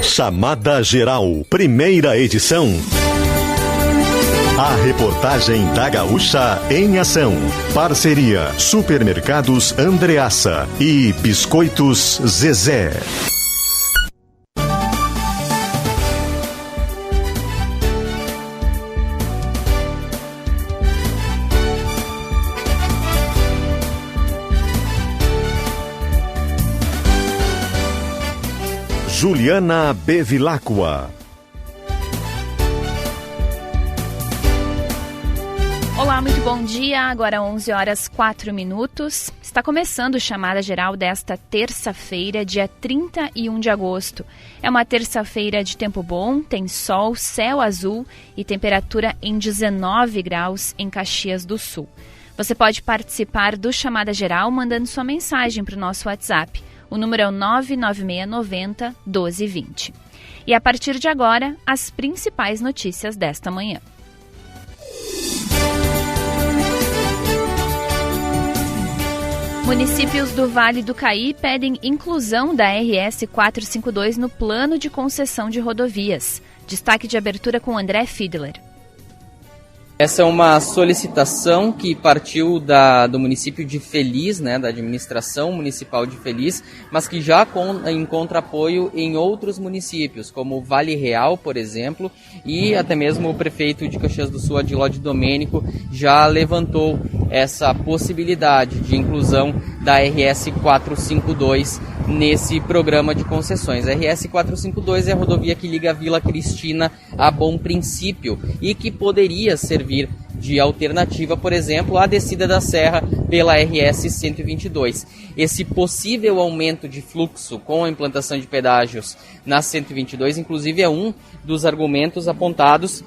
Chamada Geral, primeira edição. A reportagem da Gaúcha em ação. Parceria Supermercados Andreassa e Biscoitos Zezé. Juliana Bevilacqua. Olá, muito bom dia. Agora 11h04. Está começando o Chamada Geral desta terça-feira, dia 31 de agosto. É uma terça-feira de tempo bom, tem sol, céu azul e temperatura em 19 graus em Caxias do Sul. Você pode participar do Chamada Geral mandando sua mensagem para o nosso WhatsApp. O número é o 99690-1220. E a partir de agora, as principais notícias desta manhã. Municípios do Vale do Caí pedem inclusão da RS 452 no plano de concessão de rodovias. Destaque de abertura com André Fiedler. Essa é uma solicitação que partiu do município de Feliz, da administração municipal de Feliz, mas que já encontra apoio em outros municípios, como Vale Real, por exemplo, e até mesmo o prefeito de Caxias do Sul, Adilode Domênico, já levantou essa possibilidade de inclusão da RS 452 nesse programa de concessões. A RS 452 é a rodovia que liga a Vila Cristina a Bom Princípio e que poderia servir de alternativa, por exemplo, à descida da serra pela RS 122. Esse possível aumento de fluxo com a implantação de pedágios na 122, inclusive, é um dos argumentos apontados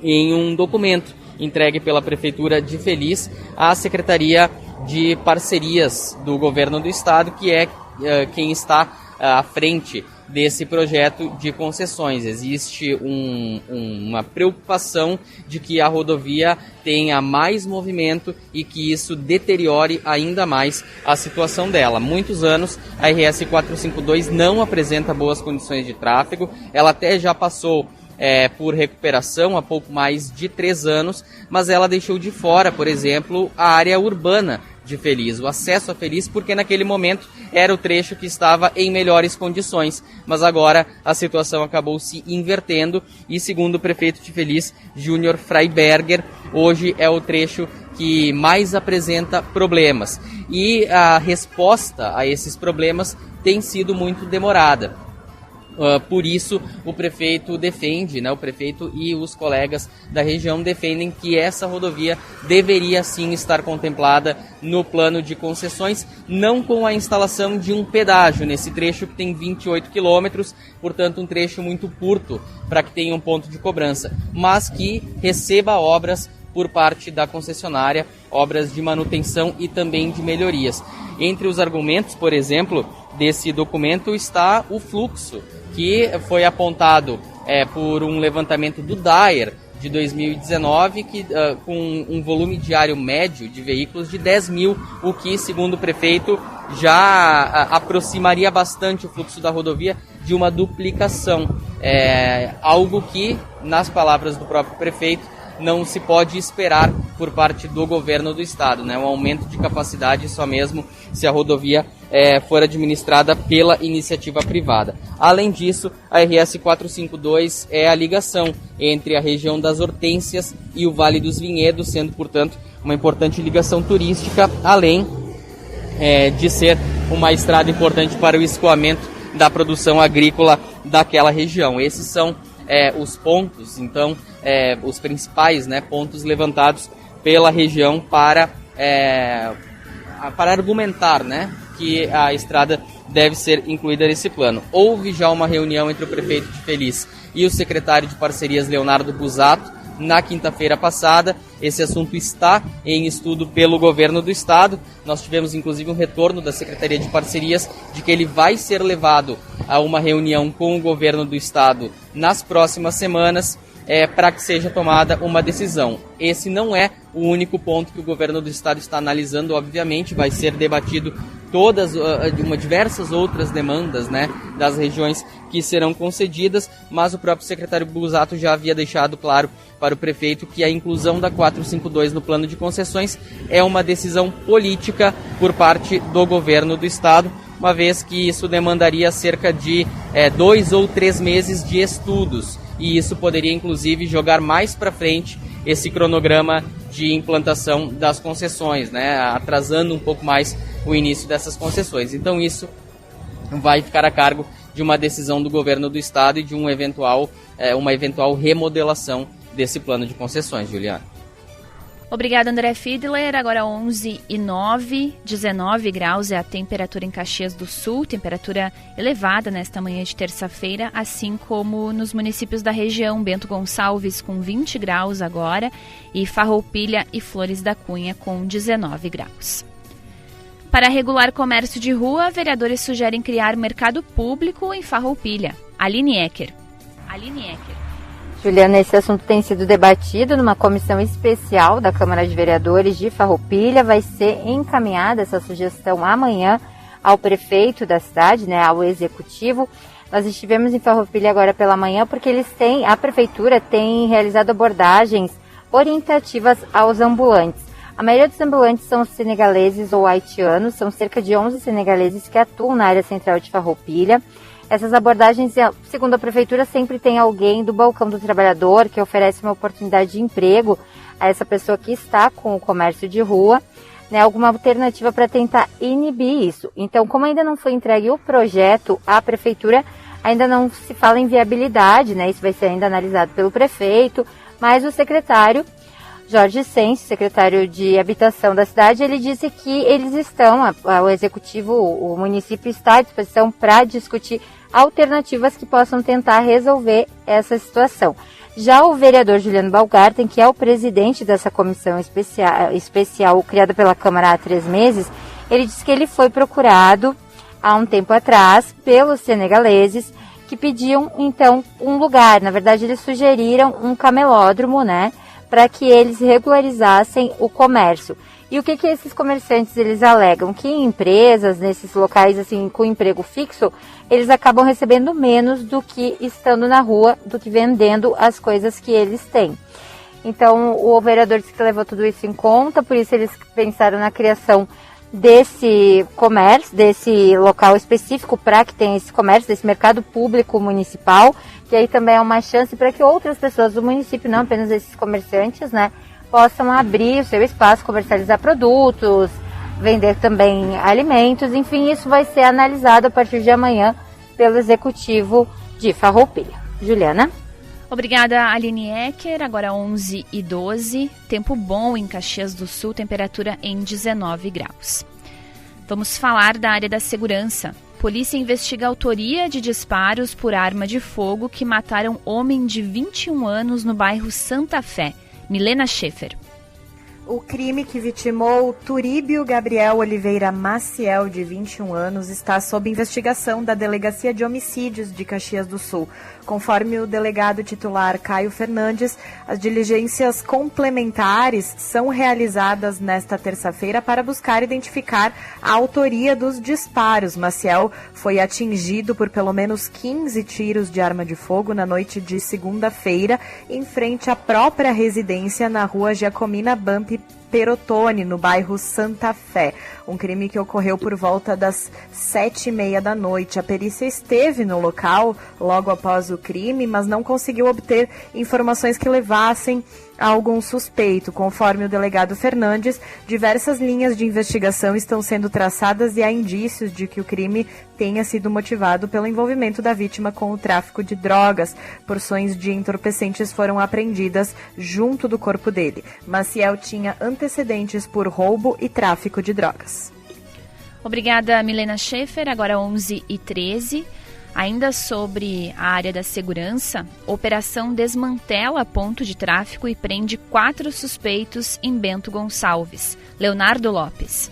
em um documento entregue pela Prefeitura de Feliz à Secretaria de Parcerias do Governo do Estado, que é quem está à frente desse projeto de concessões. Existe uma preocupação de que a rodovia tenha mais movimento e que isso deteriore ainda mais a situação dela. Há muitos anos a RS 452 não apresenta boas condições de tráfego, ela até já passou por recuperação há pouco mais de 3 anos, mas ela deixou de fora, por exemplo, a área urbana de Feliz, o acesso a Feliz, porque naquele momento era o trecho que estava em melhores condições, mas agora a situação acabou se invertendo e, segundo o prefeito de Feliz, Júnior Freiberger, hoje é o trecho que mais apresenta problemas e a resposta a esses problemas tem sido muito demorada. Por isso, o prefeito defende, o prefeito e os colegas da região defendem que essa rodovia deveria sim estar contemplada no plano de concessões, não com a instalação de um pedágio nesse trecho que tem 28 quilômetros, portanto um trecho muito curto para que tenha um ponto de cobrança, mas que receba obras por parte da concessionária, obras de manutenção e também de melhorias. Entre os argumentos, por exemplo, desse documento está o fluxo, que foi apontado por um levantamento do DAER de 2019, com um volume diário médio de veículos de 10 mil, o que, segundo o prefeito, já aproximaria bastante o fluxo da rodovia de uma duplicação. Algo que, nas palavras do próprio prefeito, não se pode esperar por parte do governo do estado, um aumento de capacidade só mesmo se a rodovia for administrada pela iniciativa privada. Além disso, a RS 452 é a ligação entre a região das Hortênsias e o Vale dos Vinhedos, sendo, portanto, uma importante ligação turística, além de ser uma estrada importante para o escoamento da produção agrícola daquela região. Esses são os pontos, então, os principais pontos levantados pela região para argumentar que a estrada deve ser incluída nesse plano. Houve já uma reunião entre o prefeito de Feliz e o secretário de Parcerias, Leonardo Busato, na quinta-feira passada. Esse assunto está em estudo pelo governo do estado. Nós tivemos inclusive um retorno da Secretaria de Parcerias de que ele vai ser levado a uma reunião com o governo do estado nas próximas semanas para que seja tomada uma decisão. Esse não é o único ponto que o governo do estado está analisando, obviamente, vai ser debatido diversas outras demandas, né, das regiões que serão concedidas, mas o próprio secretário Busato já havia deixado claro para o prefeito que a inclusão da 452 no plano de concessões é uma decisão política por parte do governo do estado, uma vez que isso demandaria cerca de 2 ou 3 meses de estudos, e isso poderia inclusive jogar mais para frente esse cronograma de implantação das concessões, né, atrasando um pouco mais o início dessas concessões. Então isso vai ficar a cargo de uma decisão do governo do estado e de uma eventual remodelação desse plano de concessões, Juliana. Obrigada, André Fiedler. Agora 11h09, 19 graus é a temperatura em Caxias do Sul, temperatura elevada nesta manhã de terça-feira, assim como nos municípios da região. Bento Gonçalves com 20 graus agora e Farroupilha e Flores da Cunha com 19 graus. Para regular comércio de rua, vereadores sugerem criar mercado público em Farroupilha. Aline Ecker. Juliana, esse assunto tem sido debatido numa comissão especial da Câmara de Vereadores de Farroupilha. Vai ser encaminhada essa sugestão amanhã ao prefeito da cidade, né, ao executivo. Nós estivemos em Farroupilha agora pela manhã porque a prefeitura tem realizado abordagens orientativas aos ambulantes. A maioria dos ambulantes são senegaleses ou haitianos, são cerca de 11 senegaleses que atuam na área central de Farroupilha. Essas abordagens, segundo a prefeitura, sempre tem alguém do balcão do trabalhador que oferece uma oportunidade de emprego a essa pessoa que está com o comércio de rua, né, alguma alternativa para tentar inibir isso. Então, como ainda não foi entregue o projeto à prefeitura, ainda não se fala em viabilidade, né, isso vai ser ainda analisado pelo prefeito, mas o secretário Jorge Sense, secretário de Habitação da cidade, ele disse que eles estão, o executivo, o município está à disposição para discutir alternativas que possam tentar resolver essa situação. Já o vereador Juliano Baumgarten, que é o presidente dessa comissão especial criada pela Câmara há 3 meses, ele disse que ele foi procurado há um tempo atrás pelos senegaleses que pediam, então, um lugar. Na verdade, eles sugeriram um camelódromo, né, para que eles regularizassem o comércio. E o que esses comerciantes eles alegam? Que em empresas, nesses locais assim com emprego fixo, eles acabam recebendo menos do que estando na rua, do que vendendo as coisas que eles têm. Então o vereador disse que levou tudo isso em conta, por isso eles pensaram na criação desse comércio, desse local específico para que tenha esse comércio, desse mercado público municipal, que aí também é uma chance para que outras pessoas do município, não apenas esses comerciantes, né, possam abrir o seu espaço, comercializar produtos, vender também alimentos, enfim, isso vai ser analisado a partir de amanhã pelo executivo de Farroupilha. Juliana? Obrigada, Aline Ecker. Agora 11h12, tempo bom em Caxias do Sul, temperatura em 19 graus. Vamos falar da área da segurança. Polícia investiga a autoria de disparos por arma de fogo que mataram homem de 21 anos no bairro Santa Fé. Milena Schaefer. O crime que vitimou Turíbio Gabriel Oliveira Maciel, de 21 anos, está sob investigação da Delegacia de Homicídios de Caxias do Sul. Conforme o delegado titular Caio Fernandes, as diligências complementares são realizadas nesta terça-feira para buscar identificar a autoria dos disparos. Maciel foi atingido por pelo menos 15 tiros de arma de fogo na noite de segunda-feira, em frente à própria residência na rua Giacomina Bampi Perotone, no bairro Santa Fé. Um crime que ocorreu por volta das 7h30 da noite. A perícia esteve no local logo após o crime, mas não conseguiu obter informações que levassem a algum suspeito. Conforme o delegado Fernandes, diversas linhas de investigação estão sendo traçadas e há indícios de que o crime tenha sido motivado pelo envolvimento da vítima com o tráfico de drogas. Porções de entorpecentes foram apreendidas junto do corpo dele. Maciel tinha antecedentes por roubo e tráfico de drogas. Obrigada, Milena Schaefer. Agora 11h13. Ainda sobre a área da segurança, operação desmantela ponto de tráfico e prende 4 suspeitos em Bento Gonçalves. Leonardo Lopes.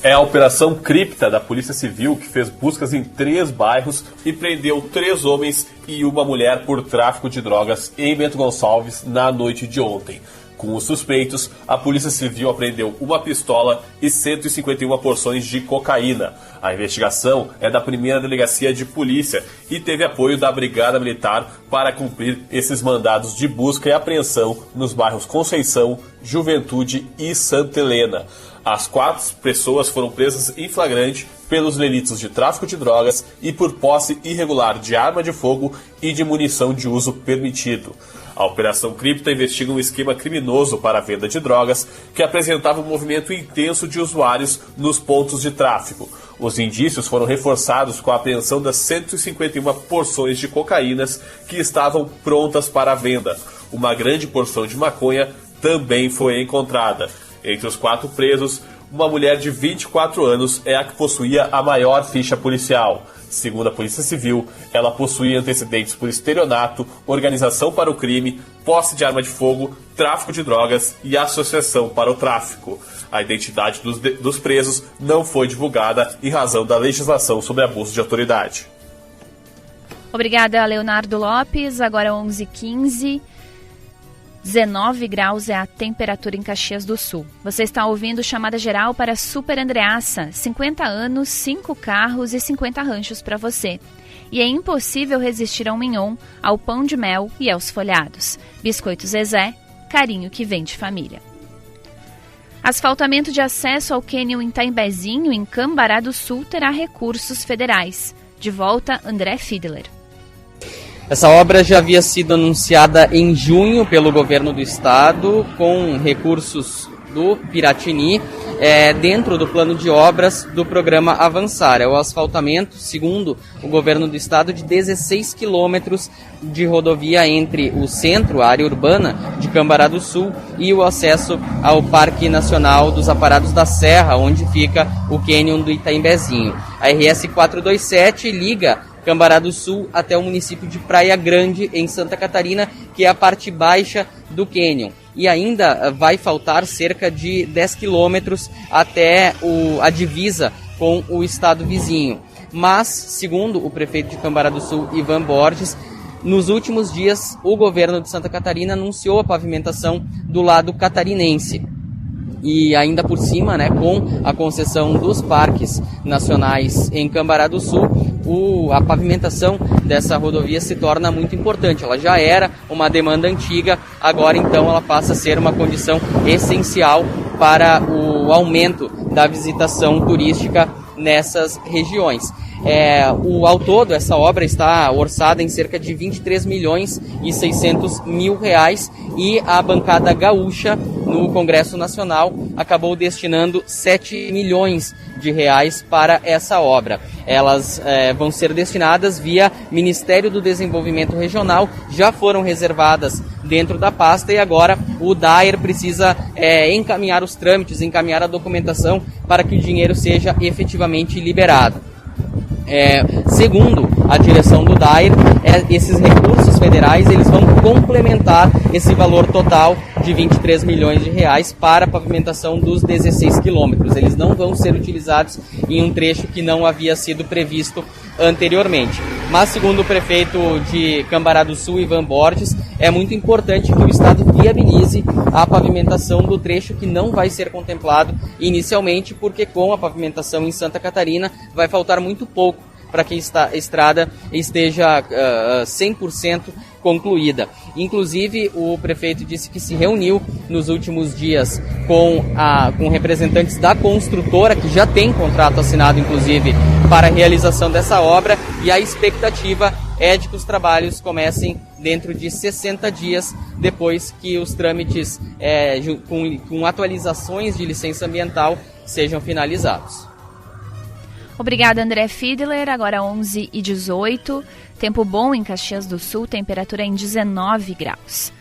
É a Operação Cripta da Polícia Civil que fez buscas em 3 bairros e prendeu 3 homens e uma mulher por tráfico de drogas em Bento Gonçalves na noite de ontem. Com os suspeitos, a Polícia Civil apreendeu uma pistola e 151 porções de cocaína. A investigação é da 1ª Delegacia de Polícia e teve apoio da Brigada Militar para cumprir esses mandados de busca e apreensão nos bairros Conceição, Juventude e Santa Helena. As 4 pessoas foram presas em flagrante pelos delitos de tráfico de drogas e por posse irregular de arma de fogo e de munição de uso permitido. A Operação Cripta investiga um esquema criminoso para a venda de drogas que apresentava um movimento intenso de usuários nos pontos de tráfico. Os indícios foram reforçados com a apreensão das 151 porções de cocaínas que estavam prontas para a venda. Uma grande porção de maconha também foi encontrada. Entre os 4 presos, uma mulher de 24 anos é a que possuía a maior ficha policial. Segundo a Polícia Civil, ela possuía antecedentes por estelionato, organização para o crime, posse de arma de fogo, tráfico de drogas e associação para o tráfico. A identidade dos presos não foi divulgada em razão da legislação sobre abuso de autoridade. Obrigada, Leonardo Lopes. Agora 11h15. 19 graus é a temperatura em Caxias do Sul. Você está ouvindo chamada geral para Super Andreassa. 50 anos, 5 carros e 50 ranchos para você. E é impossível resistir ao mignon, ao pão de mel e aos folhados. Biscoito Zezé, carinho que vem de família. Asfaltamento de acesso ao cânion em Taimbezinho, em Cambará do Sul, terá recursos federais. De volta, André Fiedler. Essa obra já havia sido anunciada em junho pelo governo do estado, com recursos do Piratini, dentro do plano de obras do programa Avançar. É o asfaltamento, segundo o governo do estado, de 16 quilômetros de rodovia entre o centro, a área urbana de Cambará do Sul, e o acesso ao Parque Nacional dos Aparados da Serra, onde fica o cânion do Itaimbezinho. A RS 427 liga Cambará do Sul até o município de Praia Grande, em Santa Catarina, que é a parte baixa do cânion. E ainda vai faltar cerca de 10 quilômetros até a divisa com o estado vizinho. Mas, segundo o prefeito de Cambará do Sul, Ivan Borges, nos últimos dias o governo de Santa Catarina anunciou a pavimentação do lado catarinense. E ainda por cima, com a concessão dos parques nacionais em Cambará do Sul, a pavimentação dessa rodovia se torna muito importante. Ela já era uma demanda antiga, agora então ela passa a ser uma condição essencial para o aumento da visitação turística nessas regiões. Ao todo, essa obra está orçada em cerca de 23 milhões e 600 mil reais, e a bancada gaúcha no Congresso Nacional acabou destinando 7 milhões de reais para essa obra. Elas vão ser destinadas via Ministério do Desenvolvimento Regional, já foram reservadas dentro da pasta, e agora o DAER precisa encaminhar os trâmites, encaminhar a documentação para que o dinheiro seja efetivamente liberado. Segundo a direção do DAER, esses recursos federais eles vão complementar esse valor total de 23 milhões de reais para a pavimentação dos 16 quilômetros. Eles não vão ser utilizados em um trecho que não havia sido previsto anteriormente. Mas, segundo o prefeito de Cambará do Sul, Ivan Borges, é muito importante que o estado viabilize a pavimentação do trecho que não vai ser contemplado inicialmente, porque com a pavimentação em Santa Catarina vai faltar muito pouco para que a estrada esteja 100% concluída. Inclusive, o prefeito disse que se reuniu nos últimos dias com representantes da construtora, que já tem contrato assinado, inclusive, para a realização dessa obra, e a expectativa é de que os trabalhos comecem dentro de 60 dias, depois que os trâmites com atualizações de licença ambiental sejam finalizados. Obrigada, André Fiedler. Agora 11h18. Tempo bom em Caxias do Sul, temperatura em 19 graus.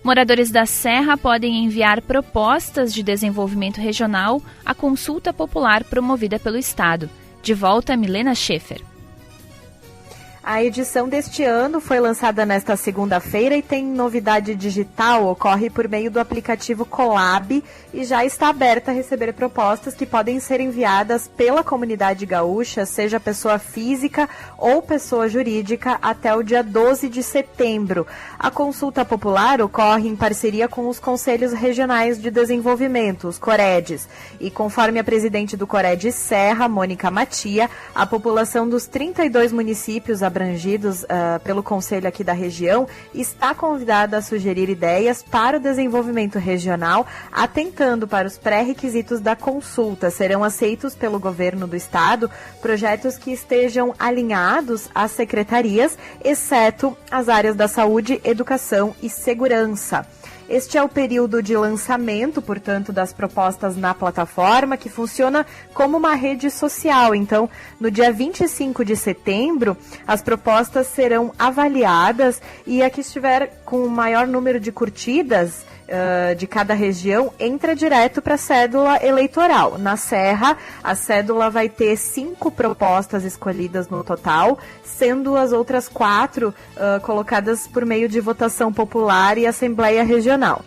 Moradores da Serra podem enviar propostas de desenvolvimento regional à consulta popular promovida pelo Estado. De volta, Milena Schaefer. A edição deste ano foi lançada nesta segunda-feira e tem novidade digital, ocorre por meio do aplicativo Colab e já está aberta a receber propostas que podem ser enviadas pela comunidade gaúcha, seja pessoa física ou pessoa jurídica, até o dia 12 de setembro. A consulta popular ocorre em parceria com os Conselhos Regionais de Desenvolvimento, os COREDs, e conforme a presidente do CORED Serra, Mônica Matia, a população dos 32 municípios abrangidos pelo Conselho aqui da região está convidada a sugerir ideias para o desenvolvimento regional, atentando para os pré-requisitos da consulta. Serão aceitos pelo governo do estado projetos que estejam alinhados às secretarias, exceto as áreas da saúde, educação e segurança. Este é o período de lançamento, portanto, das propostas na plataforma, que funciona como uma rede social. Então, no dia 25 de setembro, as propostas serão avaliadas e a que estiver com o maior número de curtidas de cada região entra direto para a cédula eleitoral. Na Serra, a cédula vai ter 5 propostas escolhidas no total, sendo as outras 4 colocadas por meio de votação popular e Assembleia Regional.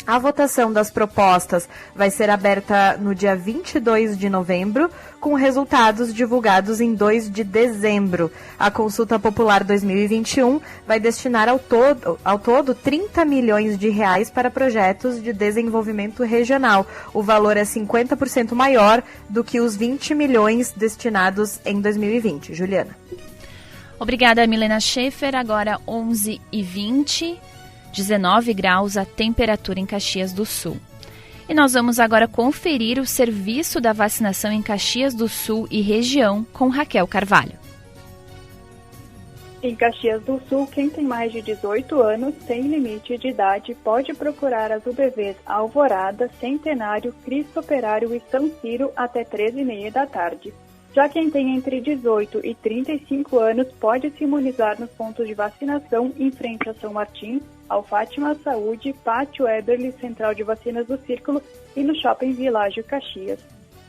A votação das propostas vai ser aberta no dia 22 de novembro, com resultados divulgados em 2 de dezembro. A Consulta Popular 2021 vai destinar ao todo 30 milhões de reais para projetos de desenvolvimento regional. O valor é 50% maior do que os 20 milhões destinados em 2020. Juliana. Obrigada, Milena Schaefer. Agora 11h20. 19 graus a temperatura em Caxias do Sul. E nós vamos agora conferir o serviço da vacinação em Caxias do Sul e região com Raquel Carvalho. Em Caxias do Sul, quem tem mais de 18 anos, sem limite de idade, pode procurar as UBVs Alvorada, Centenário, Cristo Operário e São Ciro até 13h30 da tarde. Já quem tem entre 18 e 35 anos pode se imunizar nos pontos de vacinação em frente a São Martins, ao Fátima Saúde, Pátio Eberle, Central de Vacinas do Círculo e no Shopping Világio Caxias.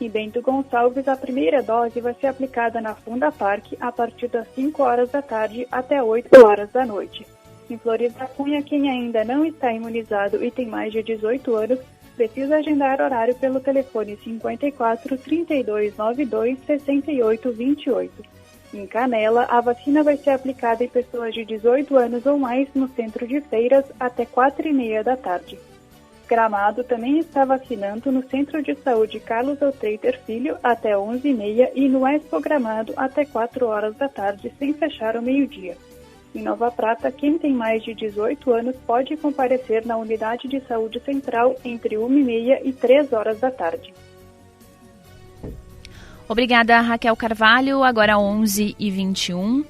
Em Bento Gonçalves, a primeira dose vai ser aplicada na Funda Parque a partir das 5 horas da tarde até 8 horas da noite. Em Flores da Cunha, quem ainda não está imunizado e tem mais de 18 anos, precisa agendar horário pelo telefone 54 32 92 68 28. Em Canela, a vacina vai ser aplicada em pessoas de 18 anos ou mais no centro de feiras até 4h30 da tarde. Gramado também está vacinando no Centro de Saúde Carlos Outreiter Filho até 11h30 e no Expo Gramado até 4 horas da tarde, sem fechar ao meio-dia. Em Nova Prata, quem tem mais de 18 anos pode comparecer na Unidade de Saúde Central entre 1h30 e 3 horas da tarde. Obrigada, Raquel Carvalho. Agora 11h21.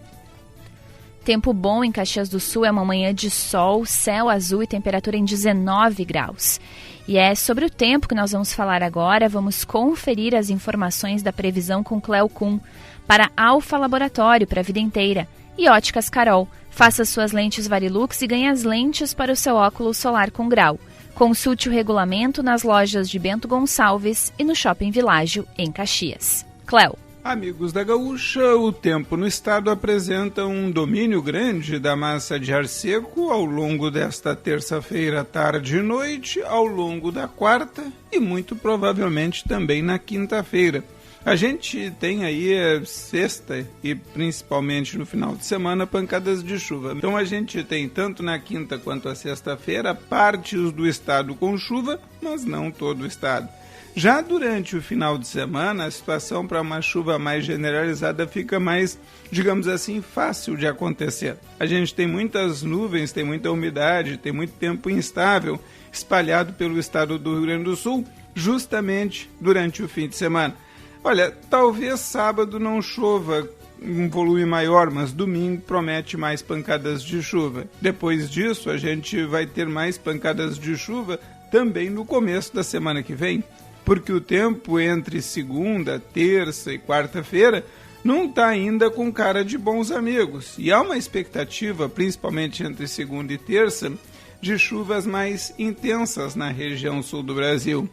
Tempo bom em Caxias do Sul, é uma manhã de sol, céu azul e temperatura em 19 graus. E é sobre o tempo que nós vamos falar agora. Vamos conferir as informações da previsão com Cleo Kuhn para Alfa Laboratório para a vida inteira. E Óticas Carol. Faça suas lentes Varilux e ganhe as lentes para o seu óculos solar com grau. Consulte o regulamento nas lojas de Bento Gonçalves e no Shopping Világio, em Caxias. Cleo. Amigos da Gaúcha, o tempo no estado apresenta um domínio grande da massa de ar seco ao longo desta terça-feira, tarde e noite, ao longo da quarta e muito provavelmente também na quinta-feira. A gente tem aí sexta e principalmente no final de semana pancadas de chuva. Então a gente tem tanto na quinta quanto a sexta-feira partes do estado com chuva, mas não todo o estado. Já durante o final de semana, a situação para uma chuva mais generalizada fica mais, digamos assim, fácil de acontecer. A gente tem muitas nuvens, tem muita umidade, tem muito tempo instável espalhado pelo estado do Rio Grande do Sul, justamente durante o fim de semana. Olha, talvez sábado não chova um volume maior, mas domingo promete mais pancadas de chuva. Depois disso, a gente vai ter mais pancadas de chuva também no começo da semana que vem, porque o tempo entre segunda, terça e quarta-feira não está ainda com cara de bons amigos. E há uma expectativa, principalmente entre segunda e terça, de chuvas mais intensas na região sul do Brasil.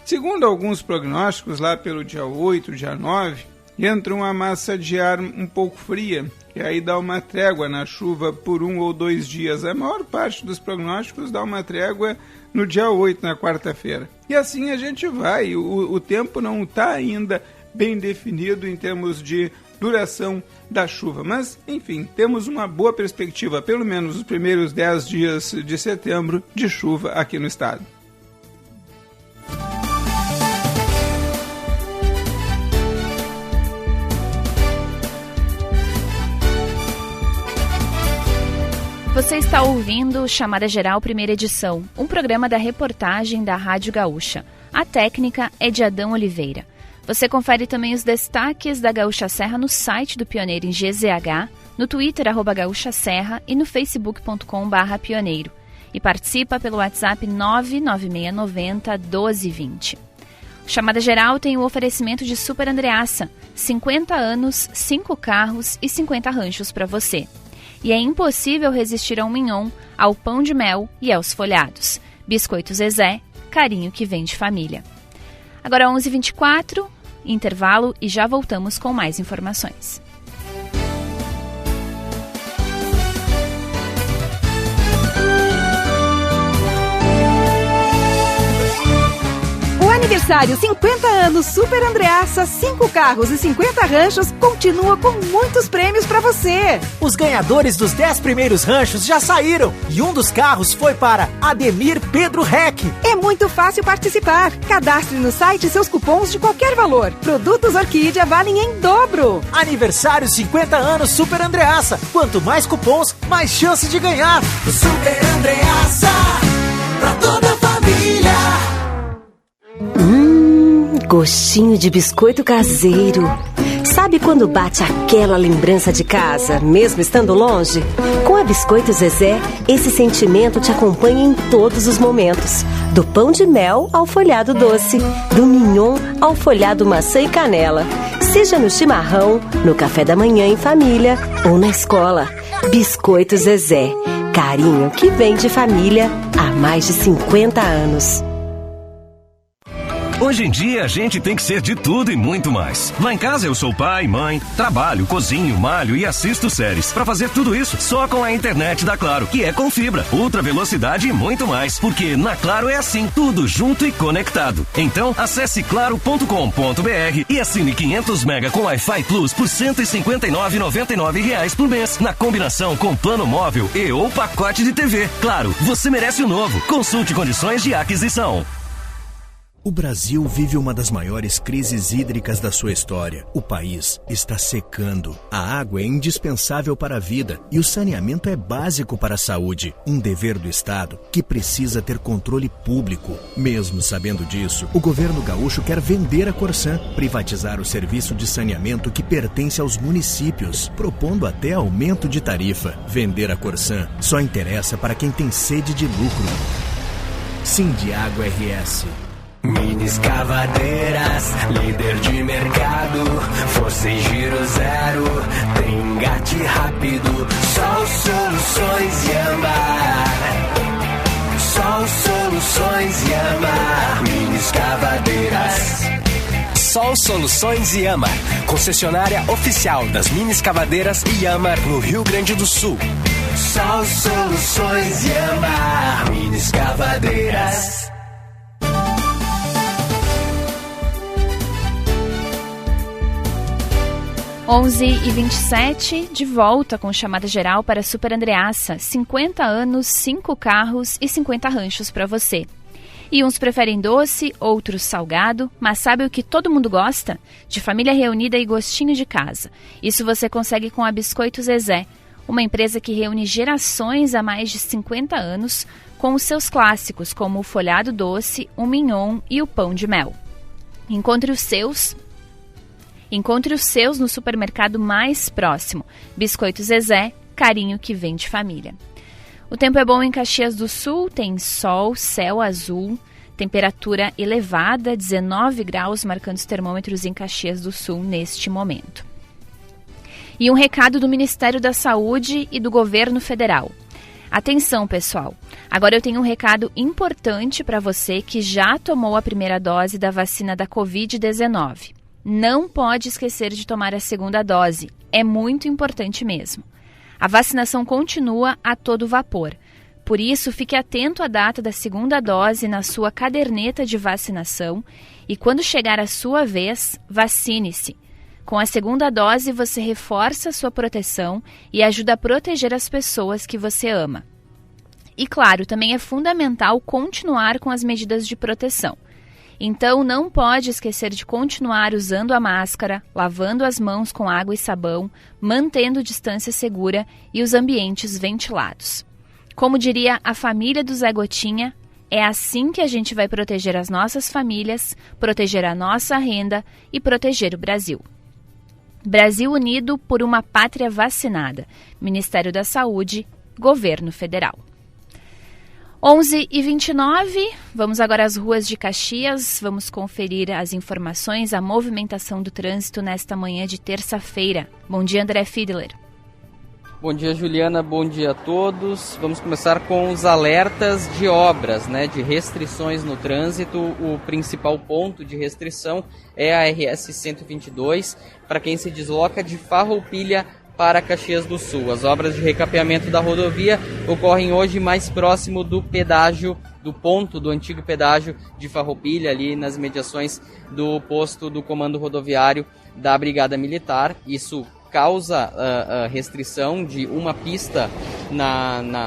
Segundo alguns prognósticos, lá pelo dia 8, dia 9, entra uma massa de ar um pouco fria, e aí dá uma trégua na chuva por 1 ou 2 dias. A maior parte dos prognósticos dá uma trégua no dia 8, na quarta-feira. E assim a gente vai. O tempo não está ainda bem definido em termos de duração da chuva. Mas, enfim, temos uma boa perspectiva, pelo menos os primeiros 10 dias de setembro, de chuva aqui no estado. Você está ouvindo Chamada Geral Primeira Edição, um programa da reportagem da Rádio Gaúcha. A técnica é de Adão Oliveira. Você confere também os destaques da Gaúcha Serra no site do Pioneiro em GZH, no Twitter @GaúchaSerra e no facebook.com/pioneiro. E participa pelo WhatsApp 99690-1220. O Chamada Geral tem o oferecimento de Super Andreassa, 50 anos, 5 carros e 50 ranchos para você. E é impossível resistir ao mignon, ao pão de mel e aos folhados. Biscoito Zezé, carinho que vem de família. Agora 11h24, intervalo e já voltamos com mais informações. Aniversário 50 anos Super Andreassa, 5 carros e 50 ranchos continua com muitos prêmios para você. Os ganhadores dos 10 primeiros ranchos já saíram e um dos carros foi para Ademir Pedro Reck. É muito fácil participar. Cadastre no site seus cupons de qualquer valor. Produtos Orquídea valem em dobro. Aniversário 50 anos Super Andreassa. Quanto mais cupons, mais chance de ganhar. Super Andreassa, pra toda a família. Gostinho de biscoito caseiro. Sabe quando bate aquela lembrança de casa, mesmo estando longe? Com a Biscoito Zezé, esse sentimento te acompanha em todos os momentos. Do pão de mel ao folhado doce, do mignon ao folhado maçã e canela. Seja no chimarrão, no café da manhã em família ou na escola. Biscoito Zezé, carinho que vem de família há mais de 50 anos. Hoje em dia a gente tem que ser de tudo e muito mais. Lá em casa eu sou pai, mãe, trabalho, cozinho, malho e assisto séries. Pra fazer tudo isso só com a internet da Claro, que é com fibra, ultra velocidade e muito mais. Porque na Claro é assim, tudo junto e conectado. Então acesse claro.com.br e assine 500 mega com Wi-Fi Plus por R$ 159,99 por mês. Na combinação com plano móvel e ou pacote de TV. Claro, você merece o novo. Consulte condições de aquisição. O Brasil vive uma das maiores crises hídricas da sua história. O país está secando. A água é indispensável para a vida e o saneamento é básico para a saúde. Um dever do Estado que precisa ter controle público. Mesmo sabendo disso, o governo gaúcho quer vender a Corsan, privatizar o serviço de saneamento que pertence aos municípios, propondo até aumento de tarifa. Vender a Corsan só interessa para quem tem sede de lucro. Sindiágua RS. Mini escavadeiras, líder de mercado, força em giro zero, tem engate rápido, Sol Soluções Yamar. Sol Soluções Yamar, mini escavadeiras. Sol Soluções Yamar, concessionária oficial das mini escavadeiras Yamar no Rio Grande do Sul. Sol Soluções Yamar, mini escavadeiras. 11h27, de volta com chamada geral para Super Andreassa. 50 anos, 5 carros e 50 ranchos para você. E uns preferem doce, outros salgado, mas sabe o que todo mundo gosta? De família reunida e gostinho de casa. Isso você consegue com a Biscoito Zezé, uma empresa que reúne gerações há mais de 50 anos com os seus clássicos, como o folhado doce, o mignon e o pão de mel. Encontre os seus no supermercado mais próximo. Biscoito Zezé, carinho que vem de família. O tempo é bom em Caxias do Sul, tem sol, céu azul, temperatura elevada, 19 graus, marcando os termômetros em Caxias do Sul neste momento. E um recado do Ministério da Saúde e do Governo Federal. Atenção, pessoal! Agora eu tenho um recado importante para você que já tomou a primeira dose da vacina da Covid-19. não pode esquecer de tomar a segunda dose. É muito importante mesmo. A vacinação continua a todo vapor. Por isso, fique atento à data da segunda dose na sua caderneta de vacinação e quando chegar a sua vez, vacine-se. Com a segunda dose, você reforça a sua proteção e ajuda a proteger as pessoas que você ama. E claro, também é fundamental continuar com as medidas de proteção. Então, não pode esquecer de continuar usando a máscara, lavando as mãos com água e sabão, mantendo distância segura e os ambientes ventilados. Como diria a família do Zé Gotinha, é assim que a gente vai proteger as nossas famílias, proteger a nossa renda e proteger o Brasil. Brasil unido por uma pátria vacinada. Ministério da Saúde, Governo Federal. 11h29, vamos agora às ruas de Caxias, vamos conferir as informações, a movimentação do trânsito nesta manhã de terça-feira. Bom dia, André Fiedler. Bom dia, Juliana, bom dia a todos. Vamos começar com os alertas de obras, de restrições no trânsito. O principal ponto de restrição é a RS 122, para quem se desloca de Farroupilha para Caxias do Sul. As obras de recapeamento da rodovia ocorrem hoje mais próximo do pedágio, do ponto do antigo pedágio de Farroupilha, ali nas mediações do posto do Comando Rodoviário da Brigada Militar. Isso causa a restrição de uma pista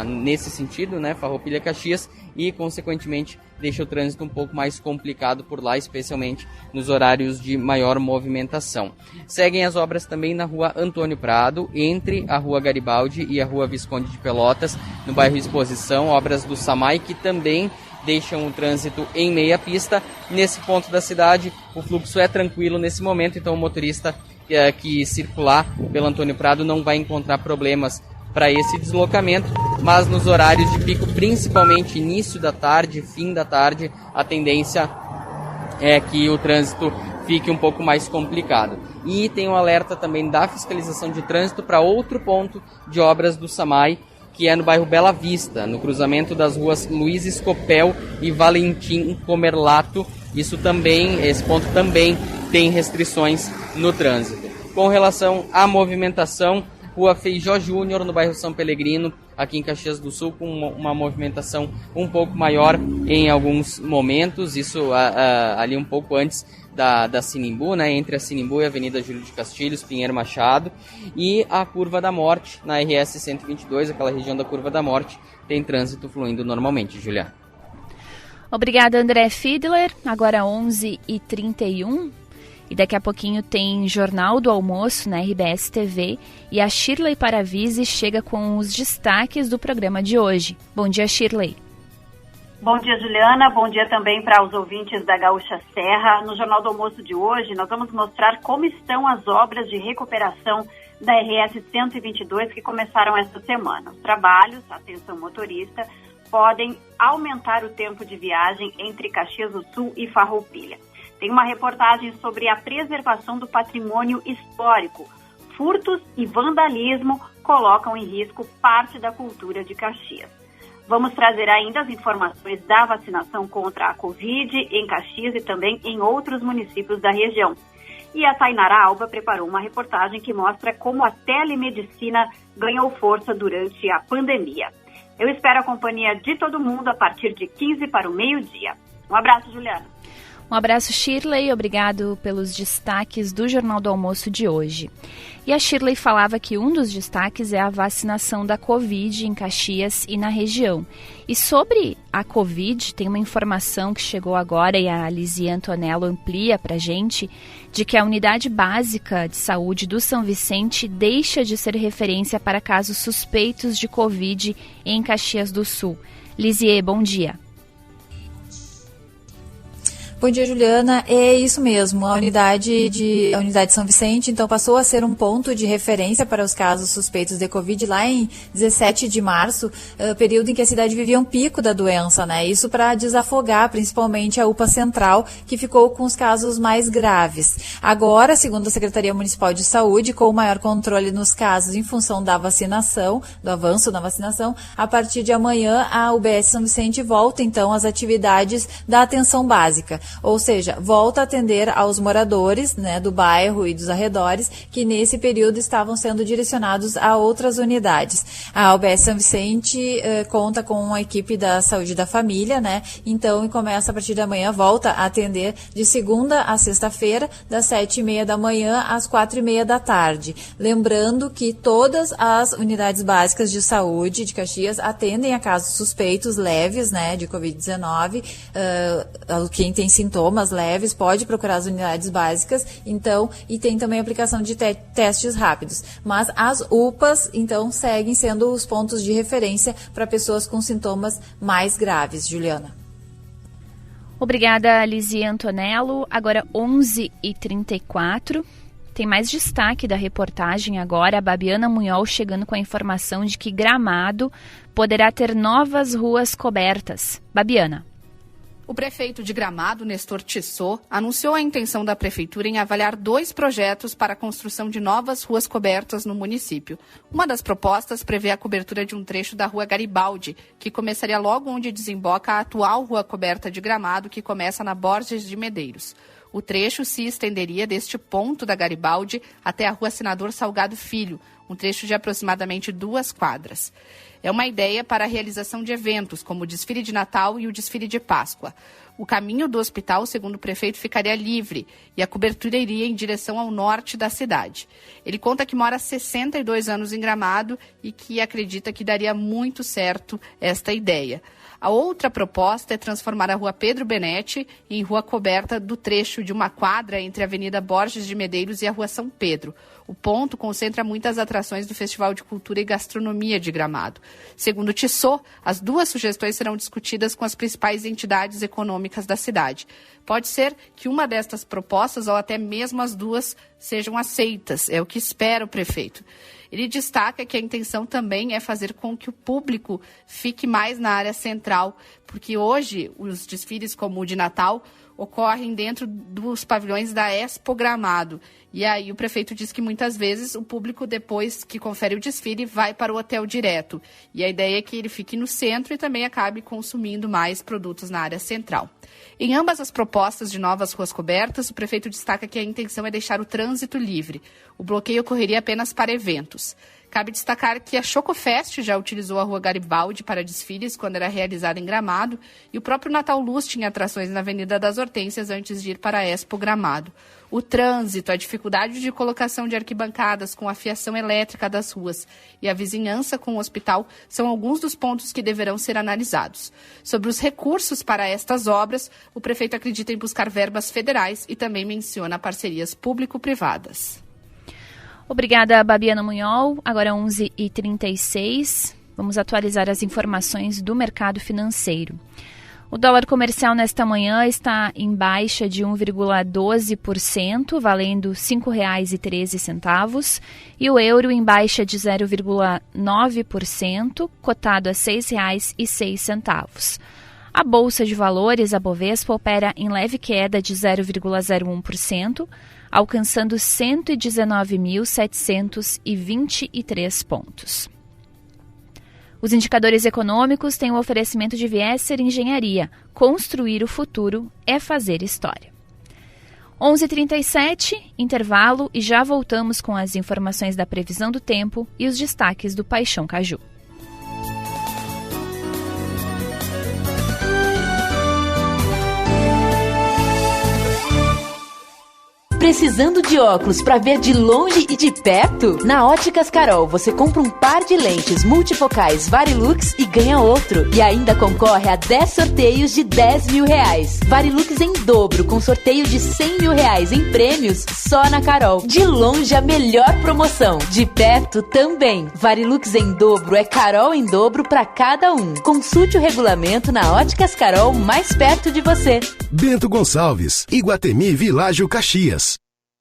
nesse sentido, Farroupilha-Caxias, e, consequentemente, deixa o trânsito um pouco mais complicado por lá, especialmente nos horários de maior movimentação. Seguem as obras também na rua Antônio Prado, entre a rua Garibaldi e a rua Visconde de Pelotas, no bairro Exposição, obras do SAMAI, que também deixam o trânsito em meia pista. Nesse ponto da cidade, o fluxo é tranquilo nesse momento, então o motorista que circular pelo Antônio Prado não vai encontrar problemas para esse deslocamento, mas nos horários de pico, principalmente início da tarde, fim da tarde, a tendência é que o trânsito fique um pouco mais complicado. E tem um alerta também da fiscalização de trânsito para outro ponto de obras do SAMAI, que é no bairro Bela Vista, no cruzamento das ruas Luiz Escopel e Valentim Comerlato. Esse ponto também tem restrições no trânsito. Com relação à movimentação, Rua Feijó Júnior, no bairro São Pelegrino, aqui em Caxias do Sul, com uma movimentação um pouco maior em alguns momentos, isso ali um pouco antes da Sinimbu, entre a Sinimbu e a Avenida Júlio de Castilhos, Pinheiro Machado, e a Curva da Morte, na RS 122, aquela região da Curva da Morte, tem trânsito fluindo normalmente, Juliana. Obrigada, André Fiedler. Agora 11h31. E daqui a pouquinho tem Jornal do Almoço na RBS TV e a Shirley Paravise chega com os destaques do programa de hoje. Bom dia, Shirley. Bom dia, Juliana. Bom dia também para os ouvintes da Gaúcha Serra. No Jornal do Almoço de hoje, nós vamos mostrar como estão as obras de recuperação da RS 122 que começaram esta semana. Os trabalhos, atenção motorista, podem aumentar o tempo de viagem entre Caxias do Sul e Farroupilha. Tem uma reportagem sobre a preservação do patrimônio histórico. Furtos e vandalismo colocam em risco parte da cultura de Caxias. Vamos trazer ainda as informações da vacinação contra a Covid em Caxias e também em outros municípios da região. E a Tainara Alba preparou uma reportagem que mostra como a telemedicina ganhou força durante a pandemia. Eu espero a companhia de todo mundo a partir de 15 para o meio-dia. Um abraço, Juliana. Um abraço, Shirley. Obrigado pelos destaques do Jornal do Almoço de hoje. E a Shirley falava que um dos destaques é a vacinação da Covid em Caxias e na região. E sobre a Covid, tem uma informação que chegou agora e a Lizzie Antonello amplia para a gente, de que a Unidade Básica de Saúde do São Vicente deixa de ser referência para casos suspeitos de Covid em Caxias do Sul. Lizzie, bom dia. Bom dia, Juliana. É isso mesmo. A unidade São Vicente, então, passou a ser um ponto de referência para os casos suspeitos de Covid lá em 17 de março, período em que a cidade vivia um pico da doença, Isso para desafogar, principalmente, a UPA Central, que ficou com os casos mais graves. Agora, segundo a Secretaria Municipal de Saúde, com o maior controle nos casos em função da vacinação, do avanço da vacinação, a partir de amanhã, a UBS São Vicente volta, então, às atividades da atenção básica. Ou seja, volta a atender aos moradores, né, do bairro e dos arredores, que nesse período estavam sendo direcionados a outras unidades. A UBS São Vicente conta com uma equipe da saúde da família, né? Então, e começa a partir da manhã, volta a atender de segunda a sexta-feira, das 7h30 da manhã às 4h30 da tarde. Lembrando que todas as unidades básicas de saúde de Caxias atendem a casos suspeitos leves, né, de Covid-19. Quem tem sintomas leves pode procurar as unidades básicas, então, e tem também a aplicação de testes rápidos. Mas as UPAs, então, seguem sendo os pontos de referência para pessoas com sintomas mais graves. Juliana. Obrigada, Lizzie Antonello. Agora 11h34. Tem mais destaque da reportagem agora. A Babiana Munhol chegando com a informação de que Gramado poderá ter novas ruas cobertas. Babiana. O prefeito de Gramado, Nestor Tissot, anunciou a intenção da prefeitura em avaliar 2 projetos para a construção de novas ruas cobertas no município. Uma das propostas prevê a cobertura de um trecho da Rua Garibaldi, que começaria logo onde desemboca a atual Rua Coberta de Gramado, que começa na Borges de Medeiros. O trecho se estenderia deste ponto da Garibaldi até a Rua Senador Salgado Filho, um trecho de aproximadamente 2 quadras. É uma ideia para a realização de eventos, como o desfile de Natal e o desfile de Páscoa. O caminho do hospital, segundo o prefeito, ficaria livre e a cobertura iria em direção ao norte da cidade. Ele conta que mora há 62 anos em Gramado e que acredita que daria muito certo esta ideia. A outra proposta é transformar a Rua Pedro Benetti em rua coberta do trecho de uma quadra entre a Avenida Borges de Medeiros e a Rua São Pedro. O ponto concentra muitas atrações do Festival de Cultura e Gastronomia de Gramado. Segundo Tissot, as 2 sugestões serão discutidas com as principais entidades econômicas da cidade. Pode ser que uma destas propostas, ou até mesmo as 2, sejam aceitas, é o que espera o prefeito. Ele destaca que a intenção também é fazer com que o público fique mais na área central, porque hoje os desfiles como o de Natal ocorrem dentro dos pavilhões da Expo Gramado. E aí o prefeito diz que muitas vezes o público, depois que confere o desfile, vai para o hotel direto. E a ideia é que ele fique no centro e também acabe consumindo mais produtos na área central. Em ambas as propostas de novas ruas cobertas, o prefeito destaca que a intenção é deixar o trânsito livre. O bloqueio ocorreria apenas para eventos. Cabe destacar que a Chocofest já utilizou a Rua Garibaldi para desfiles quando era realizada em Gramado e o próprio Natal Luz tinha atrações na Avenida das Hortênsias antes de ir para a Expo Gramado. O trânsito, a dificuldade de colocação de arquibancadas com a fiação elétrica das ruas e a vizinhança com o hospital são alguns dos pontos que deverão ser analisados. Sobre os recursos para estas obras, o prefeito acredita em buscar verbas federais e também menciona parcerias público-privadas. Obrigada, Babiana Munhol. Agora 11h36. Vamos atualizar as informações do mercado financeiro. O dólar comercial nesta manhã está em baixa de 1,12%, valendo R$ 5,13, e o euro em baixa de 0,9%, cotado a R$ 6,06. A Bolsa de Valores, a Bovespa, opera em leve queda de 0,01%, alcançando 119.723 pontos. Os indicadores econômicos têm o oferecimento de Viesser Engenharia. Construir o futuro é fazer história. 11h37, intervalo, e já voltamos com as informações da previsão do tempo e os destaques do Paixão Caju. Precisando de óculos para ver de longe e de perto? Na Óticas Carol você compra um par de lentes multifocais Varilux e ganha outro. E ainda concorre a 10 sorteios de R$10 mil. Varilux em dobro, com sorteio de R$100 mil em prêmios só na Carol. De longe a melhor promoção, de perto também. Varilux em dobro é Carol em dobro para cada um. Consulte o regulamento na Óticas Carol mais perto de você. Bento Gonçalves, Iguatemi Világio Caxias.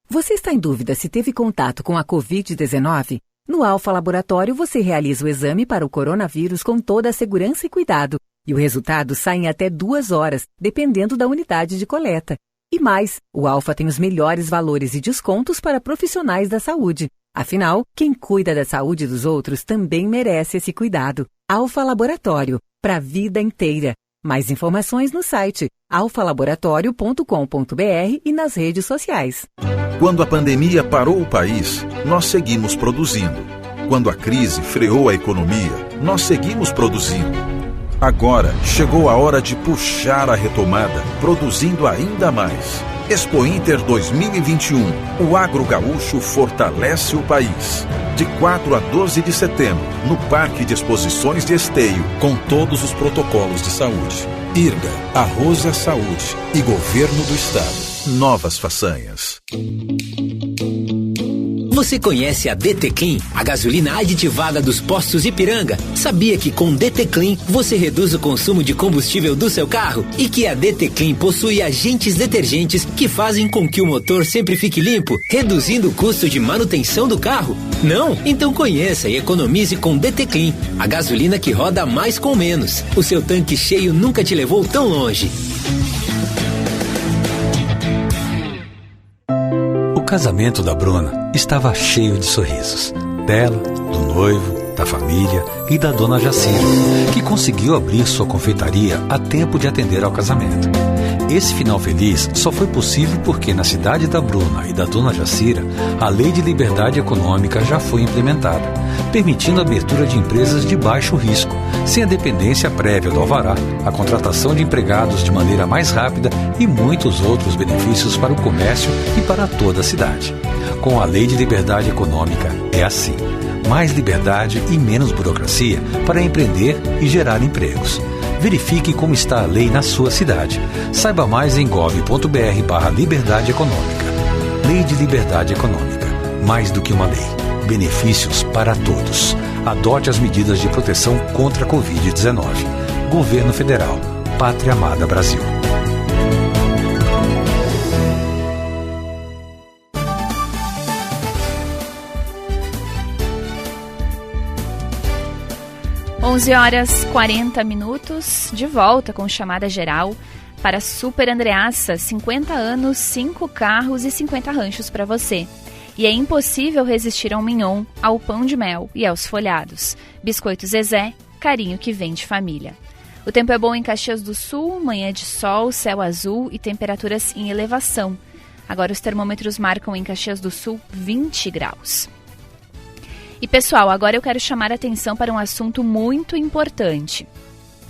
Você está em dúvida se teve contato com a Covid-19? No Alfa Laboratório você realiza o exame para o coronavírus com toda a segurança e cuidado. E o resultado sai em até 2 horas, dependendo da unidade de coleta. E mais, o Alfa tem os melhores valores e descontos para profissionais da saúde. Afinal, quem cuida da saúde dos outros também merece esse cuidado. Alfa Laboratório, para a vida inteira. Mais informações no site alfalaboratório.com.br e nas redes sociais. Quando a pandemia parou o país, nós seguimos produzindo. Quando a crise freou a economia, nós seguimos produzindo. Agora chegou a hora de puxar a retomada, produzindo ainda mais. Expo Inter 2021. O agro gaúcho fortalece o país. De 4 a 12 de setembro, no Parque de Exposições de Esteio, com todos os protocolos de saúde. IRGA, Arroz é Saúde e Governo do Estado. Novas façanhas. Você conhece a DT Clean, a gasolina aditivada dos postos Ipiranga? Sabia que com DT Clean você reduz o consumo de combustível do seu carro? E que a DT Clean possui agentes detergentes que fazem com que o motor sempre fique limpo, reduzindo o custo de manutenção do carro? Não? Então conheça e economize com DT Clean, a gasolina que roda mais com menos. O seu tanque cheio nunca te levou tão longe. O casamento da Bruna estava cheio de sorrisos. Dela, do noivo, da família e da dona Jacira, que conseguiu abrir sua confeitaria a tempo de atender ao casamento. Esse final feliz só foi possível porque na cidade da Bruna e da dona Jacira, a Lei de Liberdade Econômica já foi implementada, permitindo a abertura de empresas de baixo risco, sem a dependência prévia do alvará, a contratação de empregados de maneira mais rápida e muitos outros benefícios para o comércio e para toda a cidade. Com a Lei de Liberdade Econômica é assim: mais liberdade e menos burocracia para empreender e gerar empregos. Verifique como está a lei na sua cidade. Saiba mais em gov.br/liberdade econômica. Lei de Liberdade Econômica. Mais do que uma lei. Benefícios para todos. Adote as medidas de proteção contra a Covid-19. Governo Federal. Pátria Amada Brasil. (11h40), de volta com chamada geral para Super Andreassa, 50 anos, 5 carros e 50 ranchos para você. E é impossível resistir ao mignon, ao pão de mel e aos folhados. Biscoito Zezé, carinho que vem de família. O tempo é bom em Caxias do Sul, manhã de sol, céu azul e temperaturas em elevação. Agora os termômetros marcam em Caxias do Sul 20 graus. E pessoal, agora eu quero chamar a atenção para um assunto muito importante.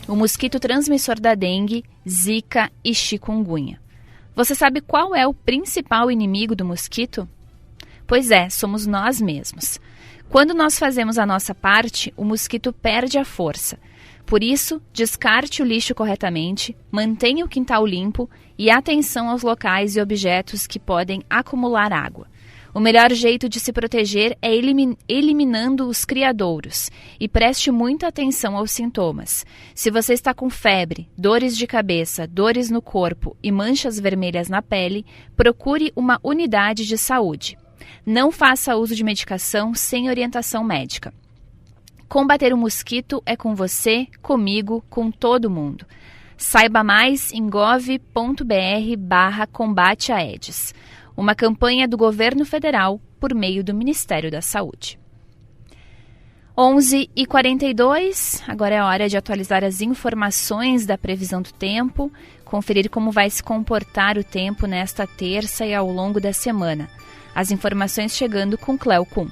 O mosquito transmissor da dengue, zika e chikungunya. Você sabe qual é o principal inimigo do mosquito? Pois é, somos nós mesmos. Quando nós fazemos a nossa parte, o mosquito perde a força. Por isso, descarte o lixo corretamente, mantenha o quintal limpo e atenção aos locais e objetos que podem acumular água. O melhor jeito de se proteger é eliminando os criadouros. E preste muita atenção aos sintomas. Se você está com febre, dores de cabeça, dores no corpo e manchas vermelhas na pele, procure uma unidade de saúde. Não faça uso de medicação sem orientação médica. Combater o mosquito é com você, comigo, com todo mundo. Saiba mais em gov.br/combate a Aedes. Uma campanha do Governo Federal por meio do Ministério da Saúde. 11h42, agora é a hora de atualizar as informações da previsão do tempo, conferir como vai se comportar o tempo nesta terça e ao longo da semana. As informações chegando com Cléo Kuhn.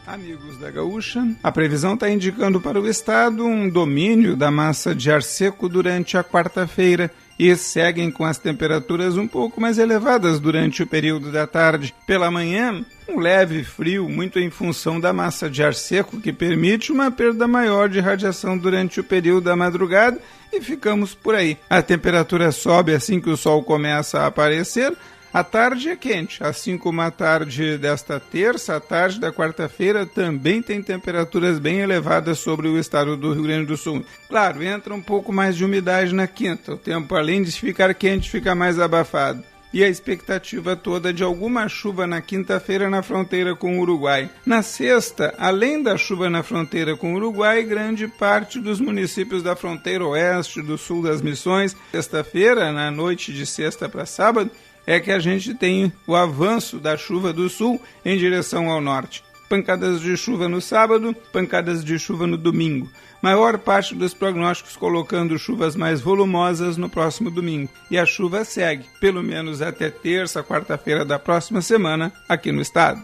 Amigos da Gaúcha, a previsão está indicando para o estado um domínio da massa de ar seco durante a quarta-feira e seguem com as temperaturas um pouco mais elevadas durante o período da tarde. Pela manhã, um leve frio, muito em função da massa de ar seco, que permite uma perda maior de radiação durante o período da madrugada, e ficamos por aí. A temperatura sobe assim que o sol começa a aparecer. A tarde é quente, assim como a tarde desta terça, a tarde da quarta-feira também tem temperaturas bem elevadas sobre o estado do Rio Grande do Sul. Claro, entra um pouco mais de umidade na quinta, o tempo além de ficar quente fica mais abafado. E a expectativa toda de alguma chuva na quinta-feira na fronteira com o Uruguai. Na sexta, além da chuva na fronteira com o Uruguai, grande parte dos municípios da fronteira oeste do sul das Missões. Sexta-feira, na noite de sexta para sábado, é que a gente tem o avanço da chuva do sul em direção ao norte. pancadas de chuva no sábado, pancadas de chuva no domingo. Maior parte dos prognósticos colocando chuvas mais volumosas no próximo domingo. E a chuva segue, pelo menos até terça, quarta-feira da próxima semana, aqui no estado.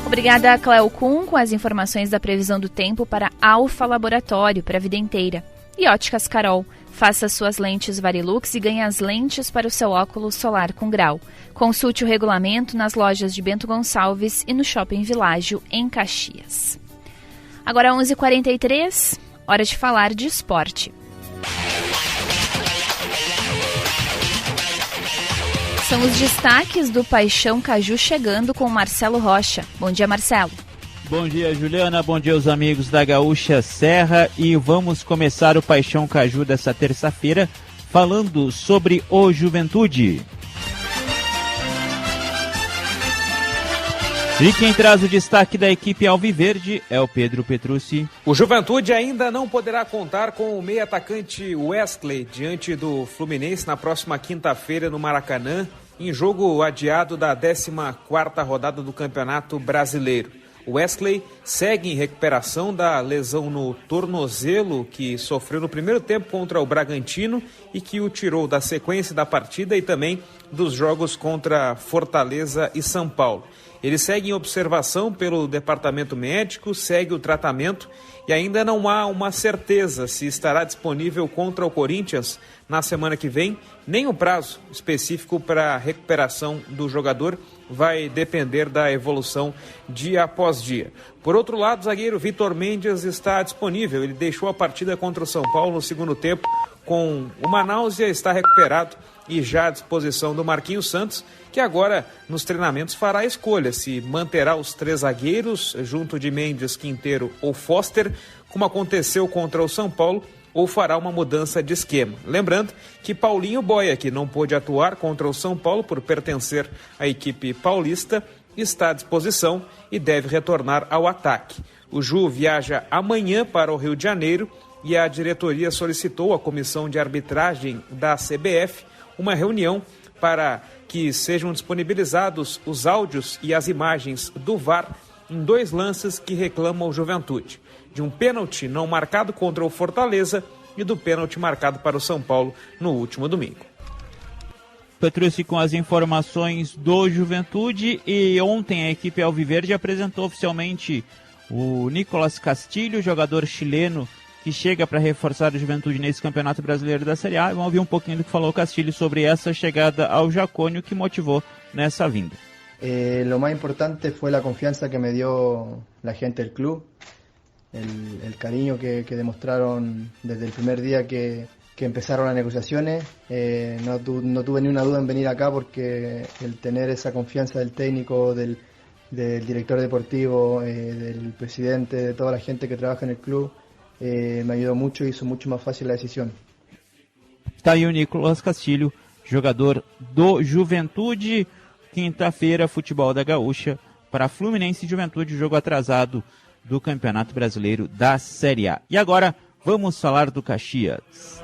Obrigada, Cleo Kuhn, com as informações da previsão do tempo para Alfa Laboratório, para a vida inteira. E Óticas Carol. Faça suas lentes Varilux e ganhe as lentes para o seu óculos solar com grau. Consulte o regulamento nas lojas de Bento Gonçalves e no Shopping Világio, em Caxias. Agora 11h43, hora de falar de esporte. São os destaques do Paixão Caju chegando com Marcelo Rocha. Bom dia, Marcelo. Bom dia, Juliana. Bom dia aos amigos da Gaúcha Serra. E vamos começar o Paixão Caju dessa terça-feira falando sobre o Juventude. E quem traz o destaque da equipe alviverde é o Pedro Petrucci. O Juventude ainda não poderá contar com o meio-atacante Wesley diante do Fluminense na próxima quinta-feira no Maracanã, em jogo adiado da 14ª rodada do Campeonato Brasileiro. O Wesley segue em recuperação da lesão no tornozelo que sofreu no primeiro tempo contra o Bragantino e que o tirou da sequência da partida e também dos jogos contra Fortaleza e São Paulo. Ele segue em observação pelo departamento médico, segue o tratamento e ainda não há uma certeza se estará disponível contra o Corinthians na semana que vem. Nem o prazo específico para a recuperação do jogador vai depender da evolução dia após dia. Por outro lado, o zagueiro Vitor Mendes está disponível. Ele deixou a partida contra o São Paulo no segundo tempo com uma náusea, está recuperado e já à disposição do Marquinhos Santos, que agora nos treinamentos fará a escolha se manterá os 3 zagueiros junto de Mendes, Quinteiro ou Foster, como aconteceu contra o São Paulo, ou fará uma mudança de esquema. Lembrando que Paulinho Boia, que não pôde atuar contra o São Paulo por pertencer à equipe paulista, está à disposição e deve retornar ao ataque. O Ju viaja amanhã para o Rio de Janeiro e a diretoria solicitou à comissão de arbitragem da CBF uma reunião para que sejam disponibilizados os áudios e as imagens do VAR em 2 lances que reclamam o Juventude, de um pênalti não marcado contra o Fortaleza e do pênalti marcado para o São Paulo no último domingo. Petrucci com as informações do Juventude. E ontem a equipe alviverde apresentou oficialmente o Nicolas Castilho, jogador chileno que chega para reforçar a Juventude nesse Campeonato Brasileiro da Série A. Vamos ouvir um pouquinho do que falou o Castilho sobre essa chegada ao Jacônio que motivou nessa vinda. Lo más importante fue la confianza que me dio la gente del club, el cariño que demostraron desde el primer día que empezaron las negociaciones. No tuve ni una duda en venir acá porque el tener esa confianza del técnico, del director deportivo, del presidente, de toda la gente que trabaja en el club, me ayudó mucho y hizo mucho más fácil la decisión. Está aí o Nicolas Castilho, jogador do Juventude. Quinta-feira, futebol da Gaúcha para Fluminense e Juventude, jogo atrasado do Campeonato Brasileiro da Série A. E agora vamos falar do Caxias.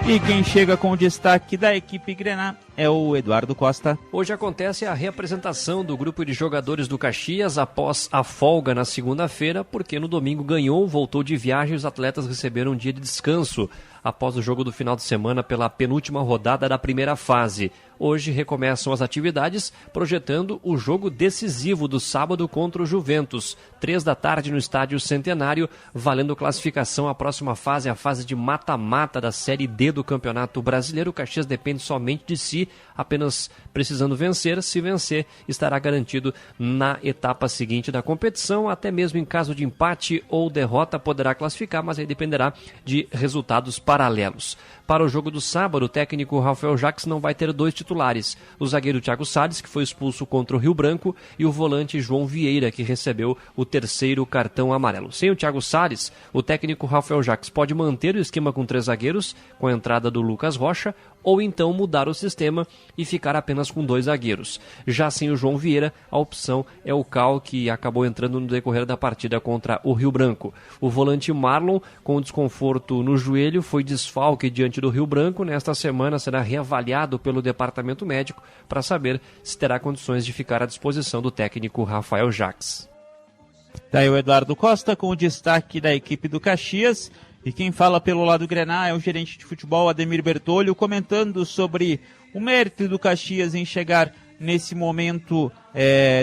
E quem chega com o destaque da equipe Grená é o Eduardo Costa. Hoje acontece a reapresentação do grupo de jogadores do Caxias após a folga na segunda-feira, porque no domingo ganhou, voltou de viagem e os atletas receberam um dia de descanso após o jogo do final de semana pela penúltima rodada da primeira fase. Hoje recomeçam as atividades, projetando o jogo decisivo do sábado contra o Juventus, 15h no Estádio Centenário, valendo classificação à próxima fase, a fase de mata-mata da Série D do Campeonato Brasileiro. O Caxias depende somente de si, apenas precisando vencer. Se vencer, estará garantido na etapa seguinte da competição, até mesmo em caso de empate ou derrota poderá classificar, mas aí dependerá de resultados paralelos. Para o jogo do sábado, o técnico Rafael Jacques não vai ter 2 titulares. O zagueiro Thiago Salles, que foi expulso contra o Rio Branco, e o volante João Vieira, que recebeu o 3º cartão amarelo. Sem o Thiago Salles, o técnico Rafael Jacques pode manter o esquema com 3 zagueiros, com a entrada do Lucas Rocha, ou então mudar o sistema e ficar apenas com 2 zagueiros. Já sem o João Vieira, a opção é o Cal, que acabou entrando no decorrer da partida contra o Rio Branco. O volante Marlon, com desconforto no joelho, foi desfalque diante do Rio Branco. Nesta semana será reavaliado pelo departamento médico para saber se terá condições de ficar à disposição do técnico Rafael Jacques. Daí o Eduardo Costa com o destaque da equipe do Caxias. E quem fala pelo lado Grená é o gerente de futebol Ademir Bertolho, comentando sobre o mérito do Caxias em chegar nesse momento,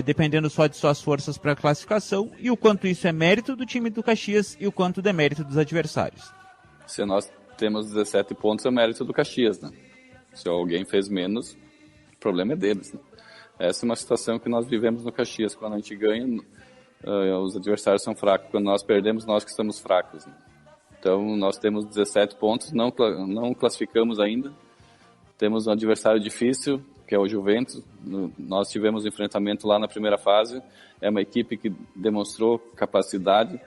dependendo só de suas forças para a classificação, e o quanto isso é mérito do time do Caxias e o quanto é mérito dos adversários. Se nós temos 17 pontos, é mérito do Caxias, né? Se alguém fez menos, o problema é deles, né? Essa é uma situação que nós vivemos no Caxias. Quando a gente ganha, os adversários são fracos. Quando nós perdemos, nós que estamos fracos, né? Então, nós temos 17 pontos, não classificamos ainda. Temos um adversário difícil, que é o Juventus. Nós tivemos enfrentamento lá na primeira fase. É uma equipe que demonstrou capacidade.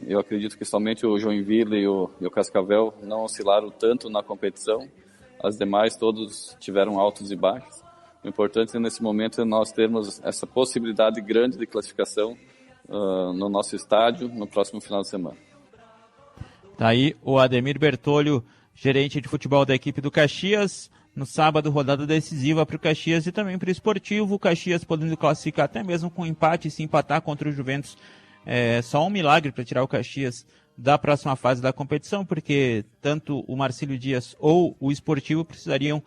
Eu acredito que somente o Joinville e o Cascavel não oscilaram tanto na competição. As demais, todos tiveram altos e baixos. O importante nesse momento é nós termos essa possibilidade grande de classificação no nosso estádio no próximo final de semana. Tá aí o Ademir Bertolho, gerente de futebol da equipe do Caxias. No sábado, rodada decisiva para o Caxias e também para o Esportivo. O Caxias podendo classificar até mesmo com empate e se empatar contra o Juventus. É só um milagre para tirar o Caxias da próxima fase da competição, porque tanto o Marcílio Dias ou o Esportivo precisariam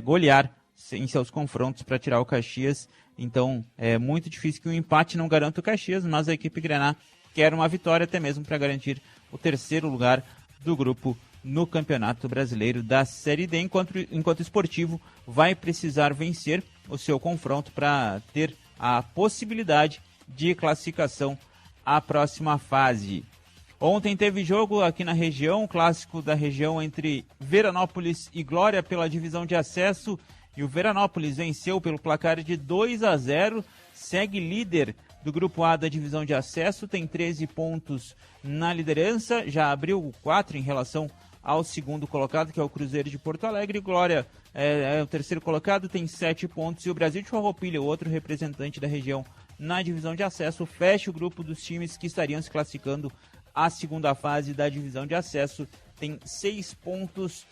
golear em seus confrontos para tirar o Caxias. Então é muito difícil que um empate não garanta o Caxias, mas a equipe Grená quer uma vitória até mesmo para garantir o 3º lugar do grupo no Campeonato Brasileiro da Série D, enquanto o Esportivo vai precisar vencer o seu confronto para ter a possibilidade de classificação à próxima fase. Ontem teve jogo aqui na região, o clássico da região entre Veranópolis e Glória pela divisão de acesso, e o Veranópolis venceu pelo placar de 2-0, segue líder do grupo A da divisão de acesso, tem 13 pontos na liderança, já abriu 4 em relação ao segundo colocado, que é o Cruzeiro de Porto Alegre. Glória é o 3º colocado, tem 7 pontos, e o Brasil de Farroupilha, outro representante da região na divisão de acesso, fecha o grupo dos times que estariam se classificando à segunda fase da divisão de acesso, tem 6 pontos,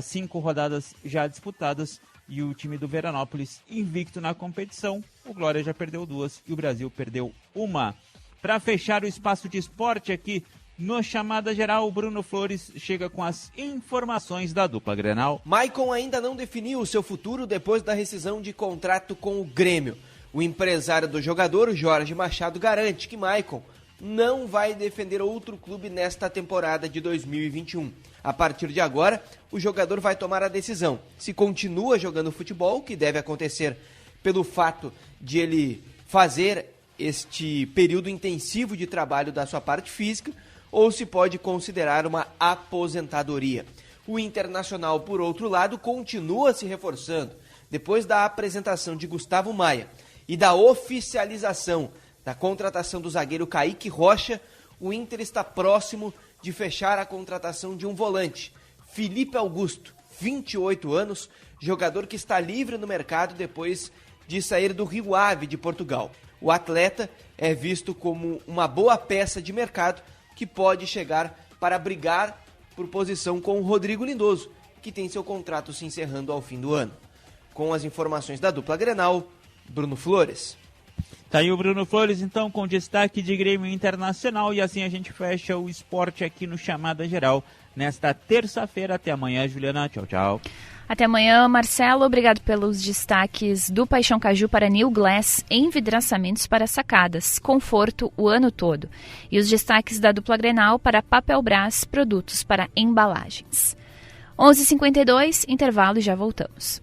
5 rodadas já disputadas, e o time do Veranópolis invicto na competição. O Glória já perdeu 2 e o Brasil perdeu 1. Para fechar o espaço de esporte aqui no Chamada Geral, o Bruno Flores chega com as informações da dupla Grenal. Maicon ainda não definiu o seu futuro depois da rescisão de contrato com o Grêmio. O empresário do jogador, Jorge Machado, garante que Maicon não vai defender outro clube nesta temporada de 2021. A partir de agora, o jogador vai tomar a decisão se continua jogando futebol, que deve acontecer pelo fato de ele fazer este período intensivo de trabalho da sua parte física, ou se pode considerar uma aposentadoria. O Internacional, por outro lado, continua se reforçando. Depois da apresentação de Gustavo Maia e da oficialização da contratação do zagueiro Kaique Rocha, o Inter está próximo de fechar a contratação de um volante, Felipe Augusto, 28 anos, jogador que está livre no mercado depois de sair do Rio Ave de Portugal. O atleta é visto como uma boa peça de mercado que pode chegar para brigar por posição com o Rodrigo Lindoso, que tem seu contrato se encerrando ao fim do ano. Com as informações da dupla Grenal, Bruno Flores. Tá aí o Bruno Flores, então, com destaque de Grêmio Internacional, e assim a gente fecha o esporte aqui no Chamada Geral nesta terça-feira. Até amanhã, Juliana. Tchau, tchau. Até amanhã, Marcelo. Obrigado pelos destaques do Paixão Caju para New Glass, envidraçamentos para sacadas, conforto o ano todo. E os destaques da dupla Grenal para Papelbras, produtos para embalagens. 11h52, intervalo e já voltamos.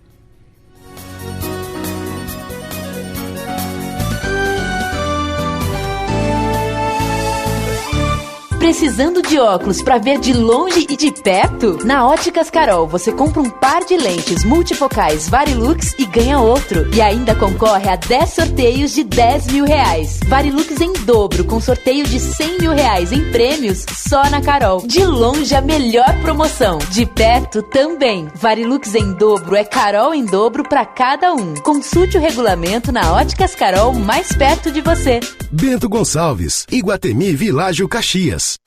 Precisando de óculos para ver de longe e de perto? Na Óticas Carol, você compra um par de lentes multifocais Varilux e ganha outro. E ainda concorre a 10 sorteios de 10 mil reais. Varilux em dobro, com sorteio de 100 mil reais em prêmios só na Carol. De longe, a melhor promoção. De perto também. Varilux em dobro é Carol em dobro para cada um. Consulte o regulamento na Óticas Carol, mais perto de você. Bento Gonçalves, Iguatemi Világio Caxias.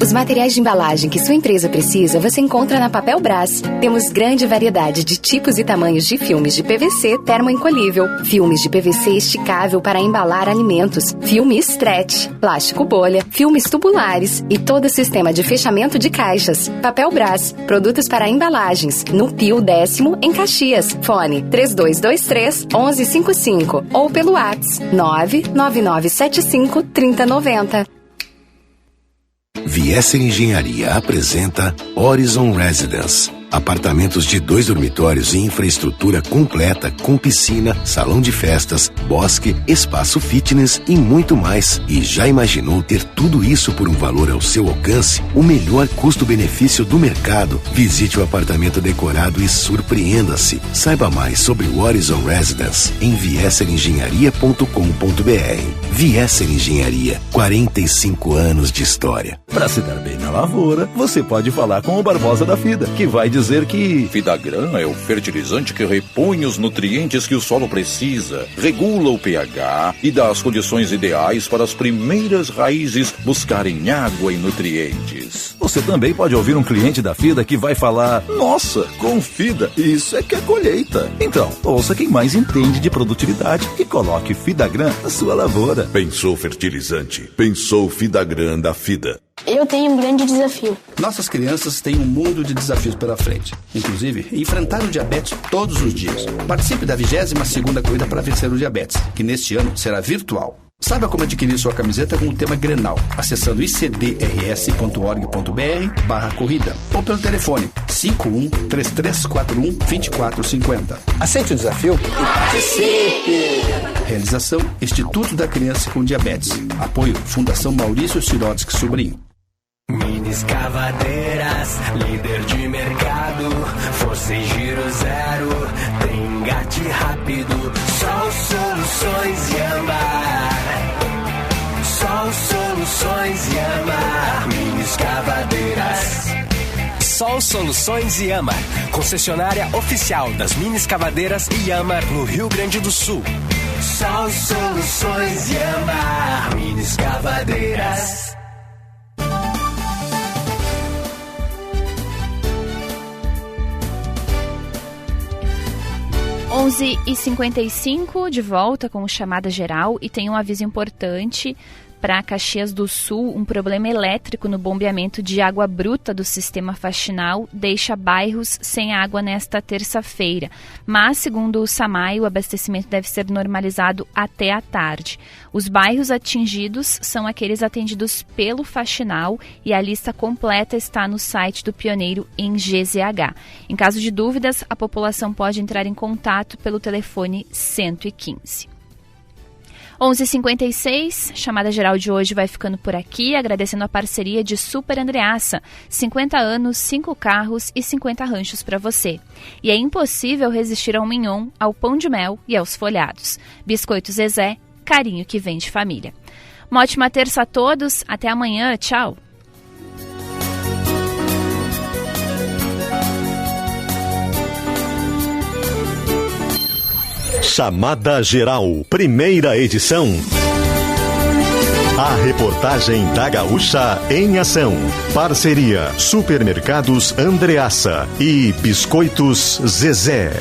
Os materiais de embalagem que sua empresa precisa, você encontra na Papel Brás. Temos grande variedade de tipos e tamanhos de filmes de PVC termoencolhível, filmes de PVC esticável para embalar alimentos, filme stretch, plástico bolha, filmes tubulares e todo sistema de fechamento de caixas. Papel Brás, produtos para embalagens, no Pio 10º, em Caxias. Fone 3223-1155 ou pelo WhatsApp 99975-3090. Viesser Engenharia apresenta Horizon Residence. Apartamentos de 2 dormitórios e infraestrutura completa com piscina, salão de festas, bosque, espaço fitness e muito mais. E já imaginou ter tudo isso por um valor ao seu alcance? O melhor custo-benefício do mercado. Visite o apartamento decorado e surpreenda-se. Saiba mais sobre o Horizon Residence em viesserengenharia.com.br. Viesser Engenharia, 45 anos de história. Para se dar bem na lavoura, você pode falar com o Barbosa da FIDA, que vai dizer que Fidagran é o fertilizante que repõe os nutrientes que o solo precisa, regula o pH e dá as condições ideais para as primeiras raízes buscarem água e nutrientes. Você também pode ouvir um cliente da FIDA que vai falar: nossa, com FIDA, isso é que é colheita. Então, ouça quem mais entende de produtividade e coloque Fidagran na sua lavoura. Pensou fertilizante, pensou Fidagran da FIDA. Eu tenho um grande desafio. Nossas crianças têm um mundo de desafios pela frente. Inclusive, enfrentar o diabetes todos os dias. Participe da 22ª Corrida para Vencer o Diabetes, que neste ano será virtual. Saiba como adquirir sua camiseta com o tema Grenal, acessando icdrs.org.br/corrida ou pelo telefone 51-3341-2450. Aceite o desafio e participe! Realização: Instituto da Criança com Diabetes. Apoio: Fundação Maurício Sirotsky Sobrinho. Mini escavadeiras, líder de mercado, força e giro zero, tem engate rápido, Sol Soluções Yamar. Sol Soluções Yamar, mini escavadeiras. Sol Soluções Yamar, concessionária oficial das mini escavadeiras Yamar no Rio Grande do Sul. Sol Soluções Yamar, mini escavadeiras. 11h55, de volta com o Chamada Geral, e tem um aviso importante para Caxias do Sul. Um problema elétrico no bombeamento de água bruta do sistema faxinal deixa bairros sem água nesta terça-feira. Mas, segundo o SAMAI, o abastecimento deve ser normalizado até à tarde. Os bairros atingidos são aqueles atendidos pelo faxinal e a lista completa está no site do Pioneiro em GZH. Em caso de dúvidas, a população pode entrar em contato pelo telefone 115. 11h56, Chamada Geral de hoje vai ficando por aqui, agradecendo a parceria de Super Andreassa, 50 anos, 5 carros e 50 ranchos para você. E é impossível resistir ao mignon, ao pão de mel e aos folhados. Biscoito Zezé, carinho que vem de família. Uma ótima terça a todos, até amanhã, tchau! Chamada Geral, primeira edição. A reportagem da Gaúcha em ação. Parceria Supermercados Andreassa e Biscoitos Zezé.